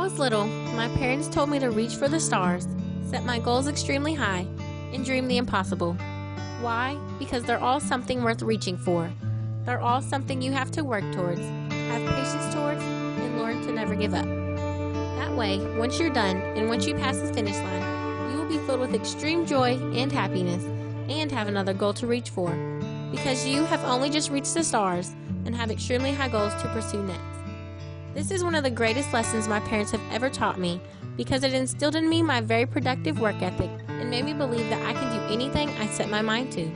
was little, my parents told me to reach for the stars, set my goals extremely high, and dream the impossible. Why? Because they're all something worth reaching for. They're all something you have to work towards, have patience towards, and learn to never give up. That way, once you're done and once you pass the finish line, you will be filled with extreme joy and happiness and have another goal to reach for, because you have only just reached the stars and have extremely high goals to pursue next. This is one of the greatest lessons my parents have ever taught me, because it instilled in me my very productive work ethic and made me believe that I can do anything I set my mind to.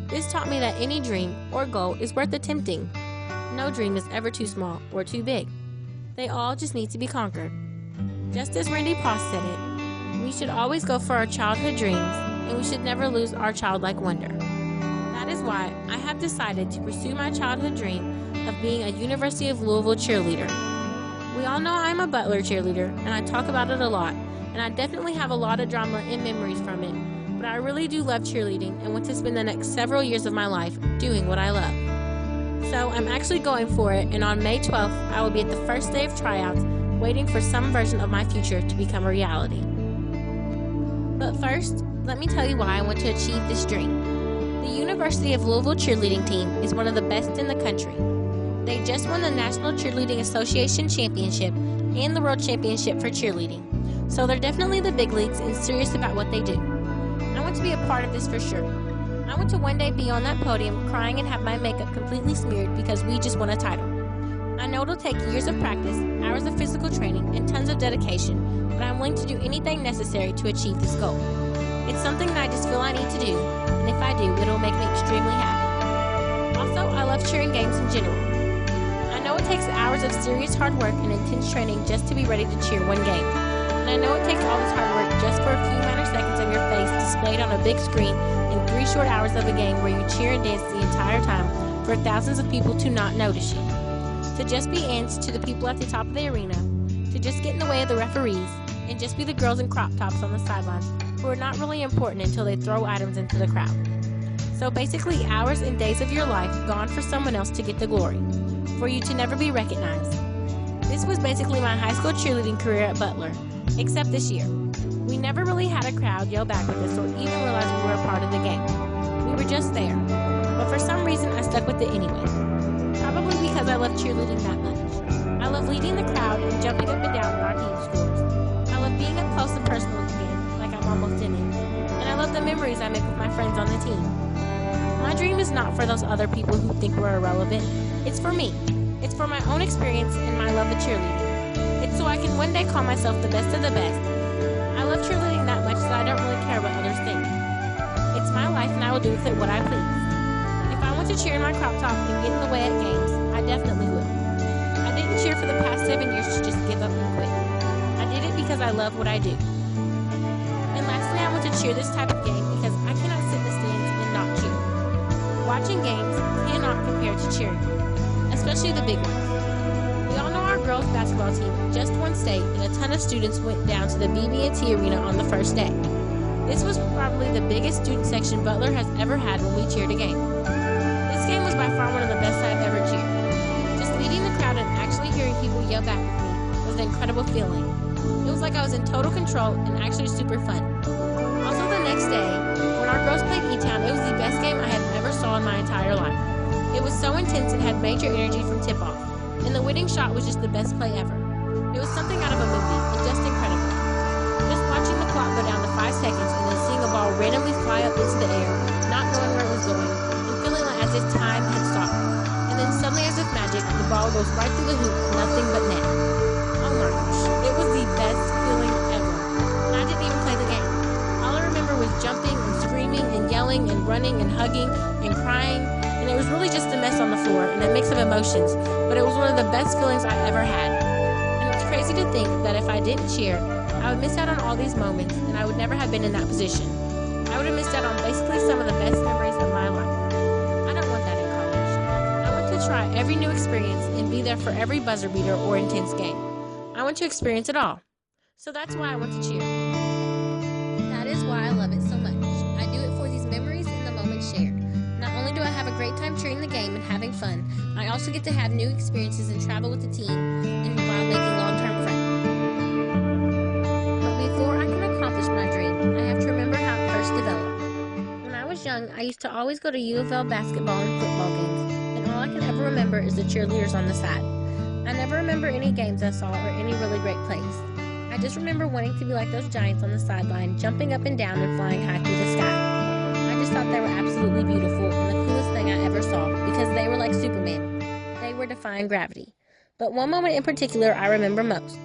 This taught me that any dream or goal is worth attempting. No dream is ever too small or too big. They all just need to be conquered. Just as Randy Poss said it, we should always go for our childhood dreams, and we should never lose our childlike wonder. That is why I have decided to pursue my childhood dream of being a University of Louisville cheerleader. We all know I'm a Butler cheerleader, and I talk about it a lot, and I definitely have a lot of drama and memories from it, but I really do love cheerleading and want to spend the next several years of my life doing what I love. So I'm actually going for it, and on May 12th, I will be at the first day of tryouts, waiting for some version of my future to become a reality. But first, let me tell you why I want to achieve this dream. The University of Louisville cheerleading team is one of the best in the country. They just won the National Cheerleading Association Championship and the World Championship for cheerleading, so they're definitely the big leagues and serious about what they do. I want to be a part of this for sure. I want to one day be on that podium crying and have my makeup completely smeared because we just won a title. I know it'll take years of practice, hours of physical training, and tons of dedication, but I'm willing to do anything necessary to achieve this goal. It's something that I just feel I need to do, and if I do, it'll make me extremely happy. Also, I love cheering games in general. I know it takes hours of serious hard work and intense training just to be ready to cheer one game. And I know it takes all this hard work just for a few minor seconds of your face displayed on a big screen in 3 short hours of a game where you cheer and dance the entire time for thousands of people to not notice you. To just be ants to the people at the top of the arena, to just get in the way of the referees, and just be the girls in crop tops on the sidelines who are not really important until they throw items into the crowd. So basically hours and days of your life gone for someone else to get the glory, for you to never be recognized. This was basically my high school cheerleading career at Butler, except this year. We never really had a crowd yell back with us or even realize we were a part of the game. We were just there, but for some reason I stuck with it anyway. Probably because I love cheerleading that much. I love leading the crowd and jumping up and down when our team scores. I love being up close and personal with the game, like I'm almost in it. And I love the memories I make with my friends on the team. My dream is not for those other people who think we're irrelevant. It's for me. It's for my own experience and my love of cheerleading. It's so I can one day call myself the best of the best. I love cheerleading that much that I don't really care what others think. It's my life and I will do with it what I please. If I want to cheer in my crop top and get in the way at games, I definitely will. I didn't cheer for the past 7 years to just give up and quit. I did it because I love what I do. And lastly, I want to cheer this type of game because I cannot sit in the stands and not cheer. Watching games cannot compare to cheering, especially the big ones. We all know our girls basketball team just won state and a ton of students went down to the BB&T Arena on the first day. This was probably the biggest student section Butler has ever had when we cheered a game. This game was by far one of the best I've ever cheered. Just leading the crowd and actually hearing people yell back with me was an incredible feeling. It was like I was in total control and actually super fun. Also the next day, when our girls played E-Town, it was the best game I had ever saw in my entire life. It was so intense and had major energy from tip-off, and the winning shot was just the best play ever. It was something out of a movie, and just incredible. Just watching the clock go down to 5 seconds and then seeing a ball randomly fly up into the air, not knowing where it was going, and feeling like as if time had stopped. And then suddenly, as if magic, the ball goes right through the hoop, nothing but net. Oh my gosh, it was the best feeling ever. And I didn't even play the game. All I remember was jumping and screaming and yelling and running and hugging and crying, and it was really just a mess on the floor and a mix of emotions, but it was one of the best feelings I ever had. And it's crazy to think that if I didn't cheer, I would miss out on all these moments and I would never have been in that position. I would have missed out on basically some of the best memories of my life. I don't want that in college. I want to try every new experience and be there for every buzzer beater or intense game. I want to experience it all. So that's why I want to cheer. That is why I love it so much. I do it for these memories and the moments shared. Not only do I have a great time cheering the game and having fun, I also get to have new experiences and travel with the team and while making long-term friends. I used to always go to U of L basketball and football games, and all I can ever remember is the cheerleaders on the side. I never remember any games I saw or any really great plays. I just remember wanting to be like those giants on the sideline, jumping up and down and flying high through the sky. I just thought they were absolutely beautiful and the coolest thing I ever saw because they were like Superman. They were defying gravity. But one moment in particular I remember most.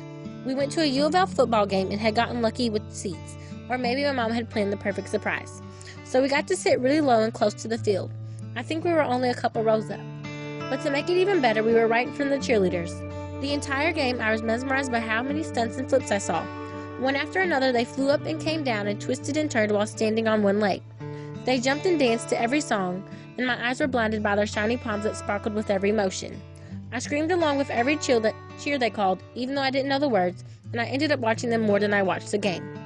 We went to a U of L football game and had gotten lucky with the seats, or maybe my mom had planned the perfect surprise. So we got to sit really low and close to the field. I think we were only a couple rows up. But to make it even better, we were right in front of the cheerleaders. The entire game, I was mesmerized by how many stunts and flips I saw. One after another, they flew up and came down and twisted and turned while standing on one leg. They jumped and danced to every song, and my eyes were blinded by their shiny palms that sparkled with every motion. I screamed along with every cheer they called, even though I didn't know the words, and I ended up watching them more than I watched the game.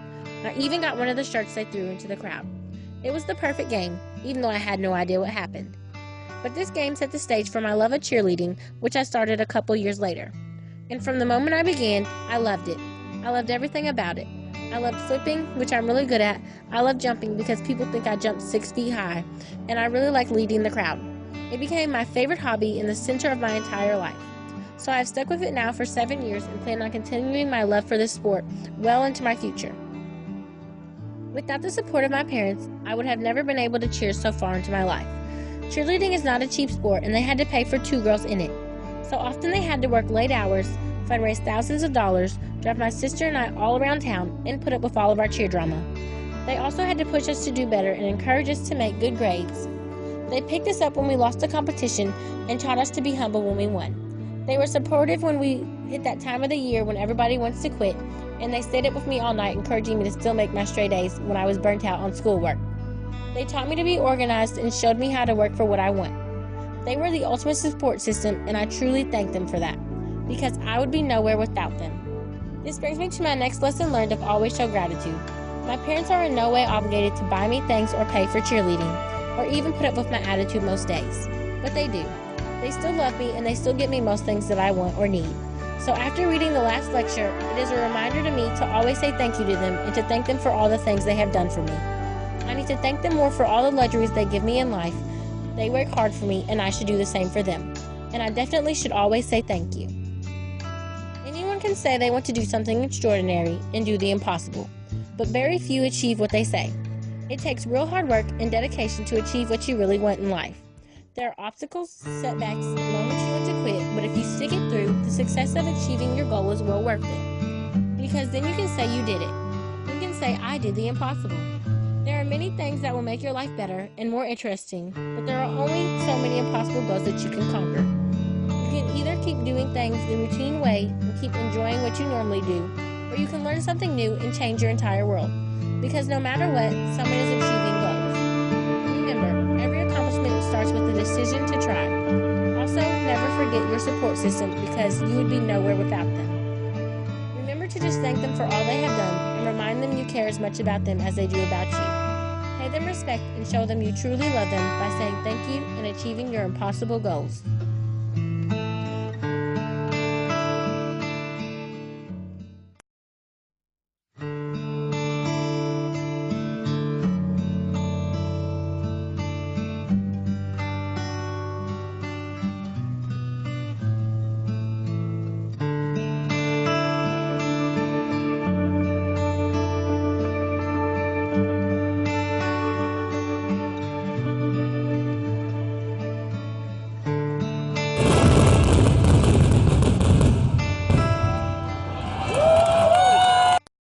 I even got one of the shirts they threw into the crowd. It was the perfect game, even though I had no idea what happened. But this game set the stage for my love of cheerleading, which I started a couple years later. And from the moment I began, I loved it. I loved everything about it. I loved flipping, which I'm really good at. I love jumping because people think I jump 6 feet high, and I really like leading the crowd. It became my favorite hobby in the center of my entire life. So I've stuck with it now for 7 years and plan on continuing my love for this sport well into my future. Without the support of my parents, I would have never been able to cheer so far into my life. Cheerleading is not a cheap sport, and they had to pay for 2 girls in it. So often they had to work late hours, fundraise thousands of dollars, drive my sister and I all around town, and put up with all of our cheer drama. They also had to push us to do better and encourage us to make good grades. They picked us up when we lost a competition and taught us to be humble when we won. They were supportive when we hit that time of the year when everybody wants to quit, and they stayed up with me all night encouraging me to still make my straight A's when I was burnt out on schoolwork. They taught me to be organized and showed me how to work for what I want. They were the ultimate support system, and I truly thank them for that, because I would be nowhere without them. This brings me to my next lesson learned of always show gratitude. My parents are in no way obligated to buy me things or pay for cheerleading, or even put up with my attitude most days. But they do. They still love me, and they still get me most things that I want or need. So after reading the last lecture, it is a reminder to me to always say thank you to them and to thank them for all the things they have done for me. I need to thank them more for all the luxuries they give me in life. They work hard for me, and I should do the same for them. And I definitely should always say thank you. Anyone can say they want to do something extraordinary and do the impossible, but very few achieve what they say. It takes real hard work and dedication to achieve what you really want in life. There are obstacles, setbacks, and moments you want to quit, but if you stick it through, the success of achieving your goal is well worth it. Because then you can say you did it. You can say, I did the impossible. There are many things that will make your life better and more interesting, but there are only so many impossible goals that you can conquer. You can either keep doing things the routine way and keep enjoying what you normally do, or you can learn something new and change your entire world. Because no matter what, someone is achieving goals. Remember, every accomplishment starts with the decision to try. Also, never forget your support system because you would be nowhere without them. Remember to just thank them for all they have done and remind them you care as much about them as they do about you. Pay them respect and show them you truly love them by saying thank you and achieving your impossible goals.